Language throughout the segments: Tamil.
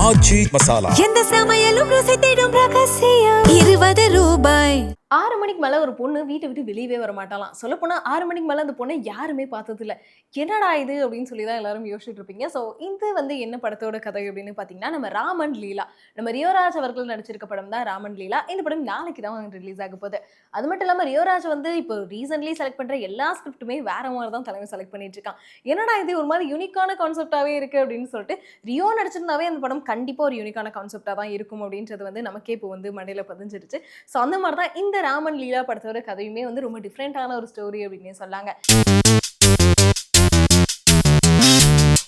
ஆச்சி மசாலா. எந்த சமையலும் ருசி தேடும் ரகசியம் 20 ரூபாய். 6 மணிக்கு மேல ஒரு பொண்ணு வீட்ட விட்டு வெளியவே வரமாட்டாளாம். சொல்லப்போனா 6 மணிக்கு மேல அந்த பொண்ண யாருமே பார்த்ததில்ல. என்னடா இது அப்படின்னு சொல்லி தான் எல்லாரும் யோசிச்சுட்டு இருப்பீங்க. ஸோ இது வந்து என்ன படத்தோட கதை அப்படின்னு பார்த்தீங்கன்னா, நம்ம ராமன் லீலா. நம்ம ரியோராஜ் அவர்கள் நடிச்சிருக்க படம் தான் ராமன் லீலா. இந்த படம் நாளைக்கு தான் ரிலீஸ் ஆக போகுது. அது மட்டும் இல்லாம ரியோராஜ் வந்து இப்போ ரீசென்ட்லி செலக்ட் பண்ற எல்லா ஸ்கிரிப்ட்டுமே வேற மாதிரி தான் தலைமை செலக்ட் பண்ணிட்டு இருக்கான். என்னடா இது ஒரு மாதிரி யூனிக்கான கான்செப்டாவே இருக்கு அப்படின்னு சொல்லிட்டு ரியோ நடிச்சிருந்தாவே அந்த படம் கண்டிப்பா ஒரு யூனிக்கான கான்செப்டா தான் இருக்கும் அப்படின்றது வந்து நமக்கே இப்போ வந்து மண்டையில பதிஞ்சிருச்சு. ஸோ அந்த மாதிரி தான் இந்த ராமன் லீலா படத்தோட கதையுமே வந்து ரொம்ப டிஃப்ரெண்டான ஒரு ஸ்டோரி அப்படின்னே சொல்லாங்க.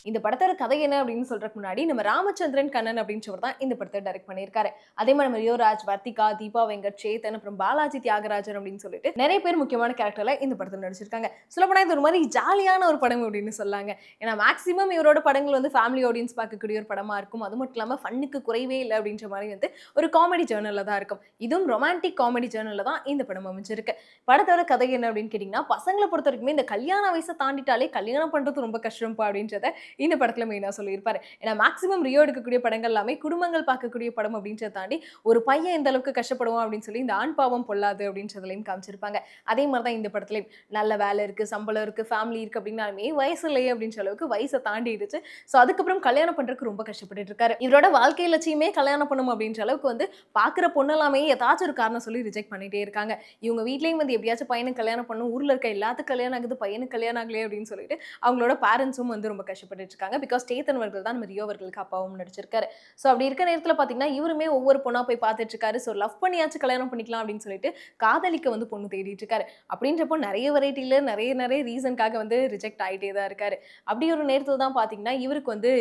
இந்த படத்தோட கதை என்ன அப்படின்னு சொல்றதுக்கு முன்னாடி நம்ம ராமச்சந்திரன் கண்ணன் அப்படின்றவர் தான் இந்த படத்தை டைரக்ட் பண்ணியிருக்காரு. அதே மாதிரி நம்ம ரியோராஜ், வர்த்திகா, தீபா வெங்கட், சேத்தன், அப்புறம் பாலாஜி தியாகராஜன் அப்படின்னு சொல்லிட்டு நிறைய பேர் முக்கியமான கேரக்டர்ல இந்த படத்தில் நடிச்சிருக்காங்க. சொல்லப்போனா இது ஒரு மாதிரி ஜாலியான ஒரு படம் அப்படின்னு சொல்லாங்க. ஏன்னா மேக்ஸிமம் இவரோட படங்கள் வந்து ஃபேமிலி ஆடியன்ஸ் பார்க்கக்கூடிய ஒரு படமா இருக்கும். அது மட்டும் இல்லாமல் ஃபன்னுக்கு குறைவே இல்லை அப்படின்ற மாதிரி வந்து ஒரு காமெடி ஜேர்னல்ல தான் இருக்கும். இதுவும் ரொமான்டிக் காமெடி ஜேர்னல்ல தான் இந்த படம் அமைஞ்சிருக்கு. படத்தோட கதை என்ன அப்படின்னு கேட்டீங்கன்னா, பசங்களை பொறுத்த வரைக்குமே இந்த கல்யாண வயசை தாண்டிட்டாலே கல்யாணம் பண்றது ரொம்ப கஷ்டம்ப்பா அப்படின்றத இந்த படத்துல மெயினா சொல்லியிருப்பாரு. ஏன்னா மேக்ஸிமம் ரியோ எடுக்கக்கூடிய படங்கள் எல்லாமே குடும்பங்கள் பார்க்கக்கூடிய படம் அப்படின்றத தாண்டி ஒரு பையன் எந்த அளவுக்கு கஷ்டப்படுவான் அப்படின்னு சொல்லி இந்த ஆண் பாவம் பொல்லாது அப்படின்றதுலையும் காமிச்சிருப்பாங்க. அதே மாதிரி தான் இந்த படத்துலையும் நல்ல வேலை இருக்கு, சம்பளம் இருக்கு, ஃபேமிலி இருக்கு அப்படின்னாலுமே வயசு இல்லையே அப்படின்ற அளவுக்கு வயசை தாண்டிடுச்சு. ஸோ அதுக்கப்புறம் கல்யாணம் பண்றதுக்கு ரொம்ப கஷ்டப்பட்டு இருக்காரு. இவரோட வாழ்க்கை லட்சியமே கல்யாணம் பண்ணணும் அப்படின்ற அளவுக்கு வந்து பாக்குற பொண்ணு எல்லாமே ஏதாச்சும் ஒரு காரணம் சொல்லி ரிஜெக்ட் பண்ணிட்டே இருக்காங்க. இவங்க வீட்லயும் வந்து எப்படியாச்சும் பையனுக்கு கல்யாணம் பண்ணணும், ஊர்ல இருக்க எல்லாத்துக்கும் கல்யாணம் ஆகுது, பையனுக்கு கல்யாணம் ஆகலையே அப்படின்னு சொல்லிட்டு அவங்களோட பேரண்ட்ஸும் வந்து ரொம்ப கஷ்டப்பட்டு இருக்காங்க. பிகாஸ் சேத்தன் அவர்கள் தான் நம்ம ரியோ அவர்களுக்கு அப்பாவும் நடிச்சிருக்காரு. ஸோ அப்படி இருக்க நேரத்தில் பார்த்தீங்கன்னா இவருமே ஒவ்வொரு பொண்ணா போய் பார்த்துட்டு இருக்காரு. ஸோ லவ் பண்ணியாச்சும் கல்யாணம் பண்ணிக்கலாம் அப்படின்னு சொல்லிட்டு காதலிக்க வந்து பொண்ணு தேடிட்டு இருக்காரு. அப்படின்றப்போ நிறைய வெரைட்டியில நிறைய ரீசனுக்காக வந்து ரிஜெக்ட் ஆகிட்டே தான் இருக்காரு. அப்படி ஒரு நேரத்தில் தான் பார்த்தீங்கன்னா இவருக்கு வந்து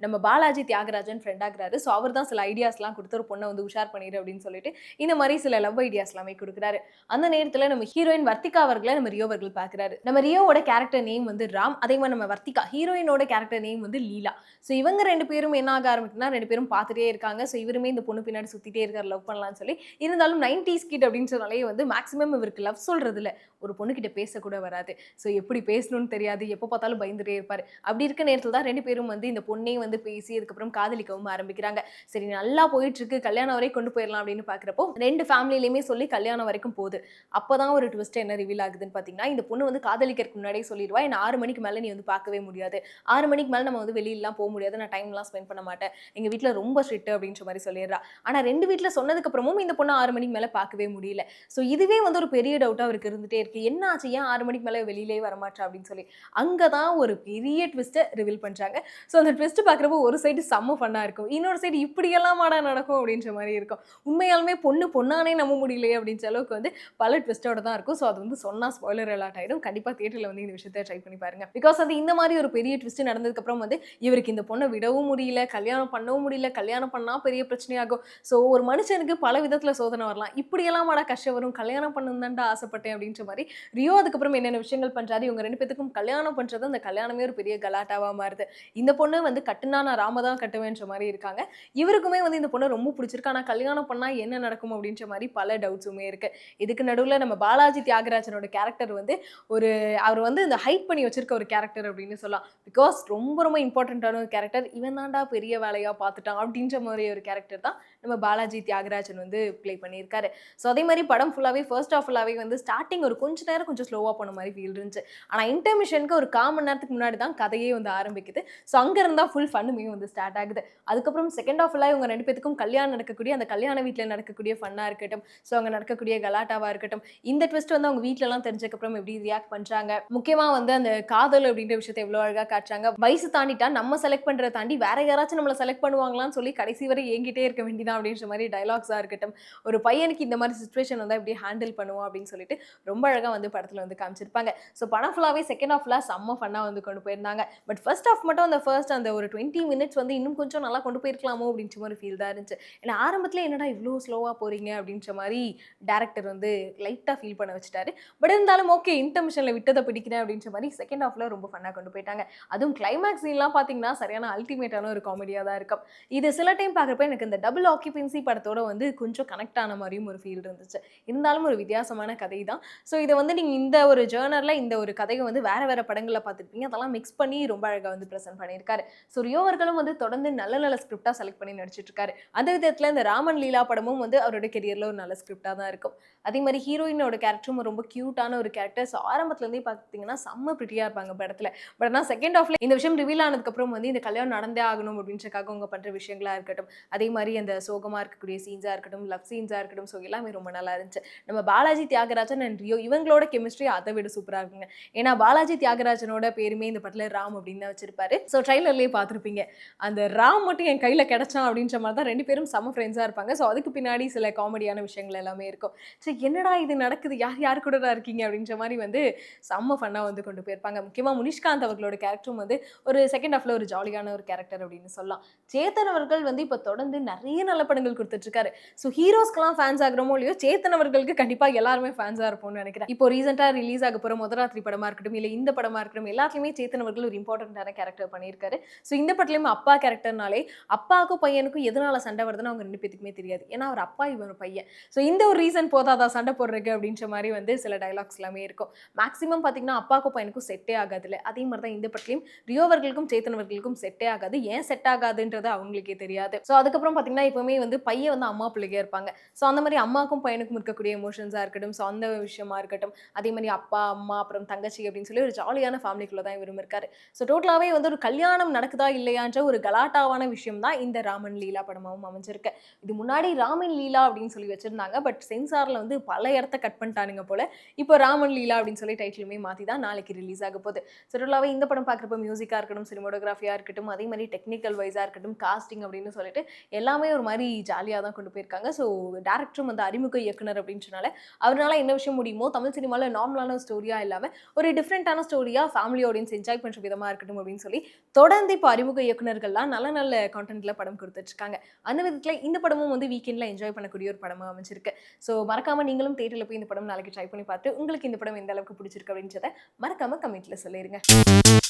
நம்ம பாலாஜி தியாகராஜன் ஃப்ரெண்ட் ஆகிறாரு. ஸோ அவர் தான் சில ஐடியாஸ்லாம் கொடுத்து ஒரு பொண்ணை வந்து உஷார் பண்ணிடு அப்படின்னு சொல்லிட்டு இந்த மாதிரி சில லவ் ஐடியாஸ் எல்லாமே கொடுக்குறாரு. அந்த நேரத்தில் நம்ம ஹீரோயின் வர்த்திகா அவர்களை நம்ம ரியோ அவர்கள் பார்க்குறாரு. நம்ம ரியோவோட கேரக்டர் நேம் வந்து ராம். அதே மாதிரி நம்ம வர்த்திகா ஹீரோயினோட கேரக்டர் நேம் வந்து லீலா. ஸோ இவங்க ரெண்டு பேரும் என்ன ஆக ஆரம்பிக்குன்னா, ரெண்டு பேரும் பார்த்துட்டே இருக்காங்க. ஸோ இவருமே இந்த பொண்ணு பின்னாடி சுற்றிட்டே இருக்காரு லவ் பண்ணலாம்னு சொல்லி. இருந்தாலும் 90s கிட் அப்படின்றனாலே வந்து மேக்ஸிமம் இவருக்கு லவ் சொல்றதுல ஒரு பொண்ணுக்கிட்ட பேசக்கூட வராது. ஸோ எப்படி பேசணும்னு தெரியாது, எப்போ பார்த்தாலும் பயந்துட்டே இருப்பார். அப்படி இருக்க நேரத்தில் தான் ரெண்டு பேரும் வந்து இந்த பொண்ணே வந்து பேசி அதுக்கப்புறம் காதலிக்கவும் ஆரம்பிக்கிறாங்க. சரி நல்லா போயிட்டு இருக்கு, கல்யாணம் வரை கொண்டு போயிடலாம் அப்படின்னு பார்க்குறப்போ ரெண்டு ஃபேமிலியிலையுமே சொல்லி கல்யாணம் வரைக்கும் போகுது. அப்போ தான் ஒரு ட்விஸ்ட் என்ன ரிவீல் ஆகுதுன்னு பார்த்தீங்கன்னா, இந்த பொண்ணு வந்து காதலிக்கிறதுக்கு முன்னாடியே சொல்லிடுவா, என்ன 6 மணிக்கு மேலே நீ வந்து பார்க்கவே முடியாது, 6 மணிக்கு மேலே நம்ம வந்து வெளியிலாம் போக முடியாது, நான் டைம்லாம் ஸ்பெண்ட் பண்ண மாட்டேன், எங்கள் வீட்டில் ரொம்ப ஸ்ட்ரிக்ட் அப்படின்ற மாதிரி சொல்லிடுறா. ஆனால் ரெண்டு வீட்டில் சொன்னதுக்கப்புறமும் இந்த பொண்ணு 6 மணிக்கு மேலே பார்க்கவே முடியல. ஸோ இதுவே வந்து ஒரு பெரிய டவுட்டாக அவருக்கு இருந்துகிட்டே இருக்குது. என்ன ஆச்சு, ஏன் 6 மணிக்கு மேலே வெளியிலே வரமாட்டா அப்படின்னு சொல்லி. அங்கே தான் ஒரு பெரிய ட்விஸ்ட்டை ரிவீல் பண்ணுறாங்க. ஸோ அந்த ட்விஸ்ட் பார்க்குறப்போ ஒரு சைடு செம்ம ஃபன்னாக இருக்கும், இன்னொரு சைடு இப்படியெல்லாம் மாடா நடக்கும் அப்படின்ற மாதிரி இருக்கும். உண்மையாலுமே பொண்ணானே நம்ப முடியலையே அப்படின்ற அளவுக்கு வந்து பல ட்விஸ்ட்டோட தான் இருக்கும். ஸோ அது வந்து சொன்னால் ஸ்பாய்லர் அலாட் ஆகிடும். கண்டிப்பாக தியேட்டரில் வந்து இந்த விஷயத்தை ட்ரை பண்ணி பாருங்க. பிகாஸ் அது இந்த மாதிரி ஒரு பெரிய ட்விஸ்ட் நடந்ததுக்கப்புறம் வந்து இவருக்கு இந்த பொண்ணை விடவும் முடியல, கல்யாணம் பண்ணவும் முடியல, கல்யாணம் பண்ணால் பெரிய பிரச்சனையாகும். ஸோ ஒரு மனுஷனுக்கு பல விதத்தில் சோதனை வரலாம். இப்படியெல்லாம் மாடா கஷ்டம் வரும், கல்யாணம் பண்ணணும்தான்டா ஆசைப்பட்டேன் அப்படின்ற மாதிரி ரியோ அதுக்கப்புறம் என்னென்ன விஷயங்கள் பண்ணுறாரு. இவங்க ரெண்டு பேத்துக்கும் கல்யாணம் பண்ணுறது அந்த கல்யாணமே ஒரு பெரிய கலாட்டாவாக மாறுது. இந்த பொண்ணு வந்து கட்டுனா நான் ராம தான் கட்டுவேன்ற மாதிரி இருக்காங்க. இவருக்குமே வந்து இந்த பொண்ணை ரொம்ப பிடிச்சிருக்கு. ஆனால் கல்யாணம் பண்ணால் என்ன நடக்கும் அப்படின்ற மாதிரி பல டவுட்ஸுமே இருக்குது. இதுக்கு நடுவில் நம்ம பாலாஜி தியாகராஜனோட கேரக்டர் வந்து அவர் வந்து இந்த ஹைட் பண்ணி வச்சிருக்க ஒரு கேரக்டர் அப்படின்னு சொல்லலாம். பிகாஸ் ரொம்ப இம்பார்ட்டண்ட்டான ஒரு கேரக்டர். இவன் தாண்டா பெரிய வேலையாக பார்த்துட்டான் அப்படின்ற மாதிரி ஒரு கேரக்டர் தான் நம்ம பாலாஜி தியாகராஜன் வந்து ப்ளே பண்ணியிருக்காரு. ஸோ அதே மாதிரி படம் ஃபுல்லாகவே ஃபர்ஸ்ட் ஆஃப் ஃபுல்லாகவே வந்து ஸ்டார்டிங் ஒரு கொஞ்ச நேரம் கொஞ்சம் ஸ்லோவாக போன மாதிரி ஃபீல் இருந்துச்சு. ஆனால் இன்டர்மிஷனுக்கு ஒரு 1/4 மணி நேரத்துக்கு முன்னாடி தான் கதையே வந்து ஆரம்பிக்குது. ஸோ அங்கே இருந்தால் ஃபுல் ஃபன்னுமே வந்து ஸ்டார்ட் ஆகுது. அதுக்கப்புறம் செகண்ட் ஆஃப் ஃபுல்லாக இவங்க ரெண்டு பேத்துக்கும் கல்யாணம் நடக்கக்கூடிய அந்த கல்யாண வீட்டில் நடக்கக்கூடிய ஃபன்னாக இருக்கட்டும், ஸோ அங்கே நடக்கக்கூடிய கலாட்டாவாக இருக்கட்டும், இந்த ட்விஸ்ட் வந்து அவங்க வீட்டிலலாம் தெரிஞ்சக்கப்புறம் எப்படி ரியாக்ட் பண்ணுறாங்க, முக்கியமாக வந்து அந்த காதல் அப்படின்ற விஷயத்தை எவ்வளோ அழகாக காட்டுறாங்க. வயசு தாண்டிட்டா நம்ம செலக்ட் பண்ணுறதை தாண்டி வேற யாராச்சும் நம்மளை செலக்ட் பண்ணுவாங்களான்னு சொல்லி கடைசி வரை ஏங்கிட்டே இருக்க வேண்டியதான் அப்படின்ற மாதிரி டைலாக்ஸாக இருக்கட்டும், ஒரு பையனுக்கு இந்த மாதிரி சுச்சுவேஷன் வந்து எப்படி ஹேண்டில் பண்ணுவோம் அப்படின்னு சொல்லிட்டு ரொம்ப அழகாக வந்து படத்தில் வந்து காமிச்சிருப்பாங்க. ஸோ படம் ஃபுல்லாகவே செகண்ட் ஆஃப் ஃபுல்லாக செம்ம ஃபன்னாக வந்து கொண்டு போயிருந்தாங்க. பட் ஃபர்ஸ்ட் ஆஃப் மட்டும் அந்த ஒரு 20 மினிட்ஸ் வந்து இன்னும் கொஞ்சம் நல்லா கொண்டு போயிருக்கலாமோ அப்படின்ற மாதிரி ஃபீல் தான் இருந்துச்சு. ஏன்னா ஆரம்பத்தில் என்னடா இவ்வளோ ஸ்லோவாக போகிறீங்க அப்படின்ற மாதிரி டேரக்டர் வந்து லைட்டாக ஃபீல் பண்ண வச்சுட்டாரு. பட் இருந்தாலும் ஓகே, இன்டர்மிஷனில் விட்டதை பிடிக்கிறேன் அப்படின்ற மாதிரி செகண்ட் ஆஃப்ல ரொம்ப ஃபன்னாக கொண்டு போயிட்டாங்க. அதுவும் கிளைமேக்ஸ் கிளைமேக்ஸ் சீன்லாம் பார்த்தீங்கன்னா சரியான அல்டிமேட்டான ஒரு காமெடியா தான் இருக்கும். இது சில டைம் பார்க்குறப்ப எனக்கு இந்த டபுள் ஆக்கியபன்சி படத்தோட வந்து கொஞ்சம் கனெக்ட் ஆன மாரியும் ஒரு ஃபீல் இருந்துச்சு. இருந்தாலும் ஒரு வித்தியாசமான கதை தான். ஸோ இத வந்து நீங்க இந்த ஒரு ஜர்னர்ல இந்த ஒரு கதைய வந்து வேற வேற படங்கள்ல பார்த்துருப்பீங்க. அதெல்லாம் மிக்ஸ் பண்ணி ரொம்ப அழகா வந்து பிரசன்ட் பண்ணியிருக்காரு. ஸோ ரியோ அவர்களும் வந்து தொடர்ந்து நல்ல நல்ல ஸ்கிரிப்ட்டா செலக்ட் பண்ணி நடிச்சிட்டு இருக்காரு. அந்த விதத்துல இந்த ராமன் லீலா படமும் வந்து அவரோட கெரியர்ல ஒரு நல்ல ஸ்கிரிப்ட்டா தான் இருக்கும். அதே மாரி ஹீரோயினோட கேரக்டரும் ரொம்ப கியூட்டான ஒரு கேரக்டர். ஸோ ஆரம்பத்துல இருந்தே பார்த்தீங்கன்னா செம்ம பிரிட்டியா இருப்பாங்க படத்துல. பட் ஆனா செகண்ட் ஹாஃப்ல இந்த விஷயம் ரிவீல் ஆனதுக்கப்புறம் வந்து இந்த கல்யாணம் நடந்தே ஆகணும் அப்படின்றக்காக அவங்க பண்ற விஷயங்களா இருக்கட்டும், அதே மாரி அந்த சோகமா இருக்கக்கூடிய சீன்ஸா இருக்கட்டும், லவ் சீன்ஸா இருக்கட்டும், ஸோ எல்லாமே ரொம்ப நல்லா இருந்துச்சு. நம்ம பாலாஜி தியாகராஜன் அண்ட் ரியோ இவங்களோட கெமிஸ்ட்ரி அதை விட சூப்பரா இருக்குங்க. ஏன்னா பாலாஜி தியாகராஜனோட பேருமே இந்த படத்துல ராம் அப்படின்னு தான் வச்சிருப்பாரு. ஸோ ட்ரைலர்லயே பார்த்துருப்பீங்க. அந்த ராம் மட்டும் என் கையில கிடைச்சான் அப்படின்ற மாதிரி தான் 2 பேரும் செம ஃப்ரெண்ட்ஸா இருப்பாங்க. ஸோ அதுக்கு பின்னாடி சில காமெடியான விஷயங்கள் எல்லாமே இருக்கும். சரி என்னடா இது நடக்குது? யார் யார் கூடடா இருக்கீங்க? அப்படின்ற மாரி வந்து செம்ம ஃபன்னா வந்து கொண்டு போயிருப்பாங்க. முக்கியமா முனிஷ்காந்த் அவர்களோட கேரக்டரும் வந்து ஒரு செகண்ட் ஹாஃப்ல ஒரு ஜாலியான ஒரு கேரக்டர் அப்படின்னு சொல்லலாம். சேத்தன் அவர்கள் வந்து இப்ப தொடர்ந்து நெறைய நல்ல படங்கள் குடுத்துட்டு இருக்காரு. ஸோ ஹீரோஸ்க்கெல்லாம் ஃபேன்ஸ் ஆகுறோமோ இல்லையோ, சேத்தன் அவர்களுக்கு கண்டிப்பா எல்லாருமே ஃபேன்ஸா இருப்போம்னு நெனைக்கிறேன். இப்போ ரீசென்ட்டா ரிலீஸ் ஆக போற முதராத்திரி படமா இருக்கட்டும், இல்ல இந்த படமா இருக்கட்டும், எல்லாத்துலயுமே சேத்தன் அவர்கள் ஒரு இம்பார்ட்டன்ட்டான கேரக்டர் பண்ணியிருக்காரு. ஸோ இந்த படத்துலயும் அப்பா கேரக்டர்னாலே அப்பாவுக்கும் பையனுக்கும் எதனால சண்டை வருதுன்னு அவங்க 2 பேத்துக்குமே தெரியாது. ஏன்னா அவர் அப்பா, இவர் பையன். ஸோ இந்த ஒரு ரீசன் போதாதா சண்டை போடுறதுக்கு அப்படின்ற மாரி வந்து சில டயலாக்ஸ் எல்லாமே இருக்கும். மேக்ஸிமம் பார்த்தீங்கன்னா, அப்பாவுக்கும் பையனுக்கும் செட்டே ஆகாதுல்ல. அதே மாரி தான் இந்த படத்துலயும் ரியோ அவர்களுக்கும் சேத்தன் அவர்களுக்கும் செட்டே ஆகாது. ஏன் செட் ஆகாதுன்றது அவங்களுக்கே தெரியாது. ஸோ அதுக்கப்புறம் பார்த்தீங்கன்னா, எப்பவுமே வந்து பையன் வந்து அம்மா பிள்ளையா இருப்பாங்க. ஸோ அந்த மாரி அம்மாவுக்கும் பையனுக்கும் இருக்கக்கூடிய எமோஷன்ஸா இருக்கட்டும், ஸோ அந்த விஷயமா இருக்கட்டும், அதே மாரி அப்பா, அம்மா, அப்புறம் தங்கச்சி அப்படின்னு சொல்லி ஒரு ஜாலியான ஃபேமிலிக்குள்ள தான் இவரும் இருக்காரு. ஸோ டோட்டலாவே வந்து ஒரு கல்யாணம் நடக்குதா இல்லையான்ற ஒரு கலாட்டாவான விஷயம் தான் இந்த ராமன் லீலா படமாவும் அமைஞ்சிருக்கு. இது முன்னாடி ராமன் லீலா அப்படின்னு சொல்லி வச்சிருந்தாங்க. பட் சென்சார்ல வந்து பல இடத்த கட் பண்ணிட்டானுங்க போல. இப்போ ராமன் லீலா அப்படின்னு சொல்லி டைட்டிலுமே மாத்தி தான் நாளைக்கு ரிலீஸ் ஆக போகுது. ஸோ டோட்டலாவே இந்த படம் பார்க்குறப்ப மியூசிக்கா இருக்கட்டும், சினிமாட்டோகிராஃபியா இருக்கட்டும், அதே மாரி டெக்னிக்கல் வைஸா இருக்கட்டும், காஸ்டிங் அப்படின்னு சொல்லிட்டு எல்லாமே ஒரு மாரி ஜாலியா தான் கொண்டு போயிருக்காங்க. ஸோ டைரக்டரும் வந்து அறிமுக இயக்குனர் அப்படின்றனால அவரால என்ன விஷயம் முடியுமோ தமிழ் சினிமால நார்மலான ஸ்டோரியா இல்லாம ஒரு டிஃப்ரெண்டான ஸ்டோரியா ஃபேமிலி ஆடியன்ஸ் என்ஜாய் பண்ற விதமா இருக்கட்டும் அப்படின்னு சொல்லி தொடர்ந்து இப்போ அறிமுக இயக்குனர்கள்லாம் நல்ல நல்ல கான்டென்ட்ல படம் கொடுத்துட்டு இருக்காங்க. அந்த விதத்துல இந்த படமும் வந்து வீக்கெண்ட்ல என்ஜாய் பண்ணக்கூடிய ஒரு படமா அமைஞ்சிருக்கு. ஸோ மறக்காம நீங்களும் தியேட்டர்ல போய் இந்த படம் நாளைக்கு ட்ரை பண்ணி பார்த்து உங்களுக்கு இந்த படம் எந்த அளவுக்கு பிடிச்சிருக்கு அப்படின்றத மறக்காம கமெண்ட்ல சொல்லிருங்க.